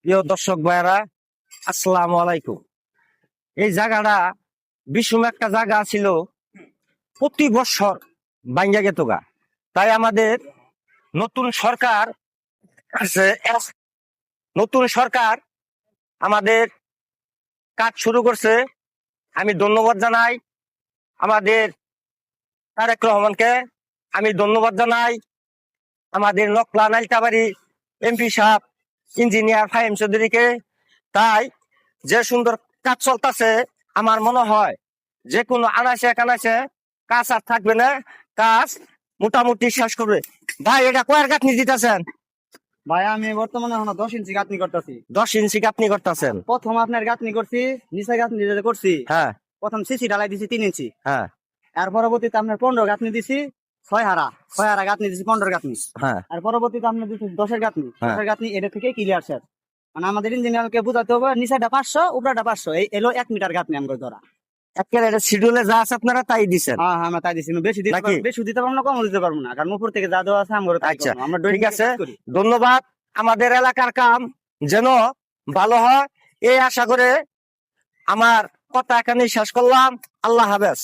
প্রিয় দর্শক ভাইয়েরা, আসসালামু আলাইকুম। এই জায়গাটা বিষম একটা জায়গা ছিল, প্রতি বছর ভাঙ্গা গেতগা। তাই আমাদের নতুন সরকার আছে, নতুন সরকার আমাদের কাজ শুরু করছে। আমি ধন্যবাদ জানাই আমাদের তারেক রহমানকে, আমি ধন্যবাদ জানাই আমাদের নকলা নাইলতাবাড়ি এমপি সাহেব ইঞ্জিনিয়ার ফাহিম চৌধুরীকে। তাই যে সুন্দর কাজ চলতেছে, আমার মনে হয় যে কোনো আনাচে কানাচে কাজ আর থাকবে না, কাজ মোটামুটি শেষ করবে। ভাই, এটা কয়ের গাঁথনি দিতেছেন? ভাই আমি বর্তমানে এখন 10 ইঞ্চি গাঁথনি করতেছি। 10 ইঞ্চি গাঁথনি করতেছেন? প্রথম আপনার গাঁথনি করছি, নিচে গাঁথনি যেটা করছি, হ্যাঁ প্রথম সিসি ঢালাই দিছি 3 ইঞ্চি। হ্যাঁ আর পরবর্তীতে আপনার 15 গাঁথনি দিছি, 6 হারা গাঁথনি দিছি, 15 গাঁথনি। হ্যাঁ আর পরবর্তীতে আপনার দিছি 10-এর গাঁথনি। হ্যাঁ। 10-এর গাঁথনি এটা থেকে ক্লিয়ার শেষ। মানে আমাদের ইঞ্জিনিয়ারকে বোঝাতে হবে নিচেটা 500, উপরেটা 500, এই এলো 1 মিটার গাঁথনি আমাকে ধরা। একেবারে এটা শিডিউলে যা আছে আপনারা তাই দিচ্ছেন? হ্যাঁ হ্যাঁ, আমরা তাই দিছি। বেশি দিতে নাকি? পারবো, বেশি দিতে পারবো না, কম দিতে পারবো না, কারণ উপর থেকে যা দেওয়া আছে আমরা তাই আচ্ছা, করবো। আমরা ঠিক আছে, কাজ করি। ধন্যবাদ। আমাদের এলাকার কাম যেন ভালো হয় এই আশা করে আমার কথা এখানেই শেষ করলাম। আল্লাহ হাফেজ।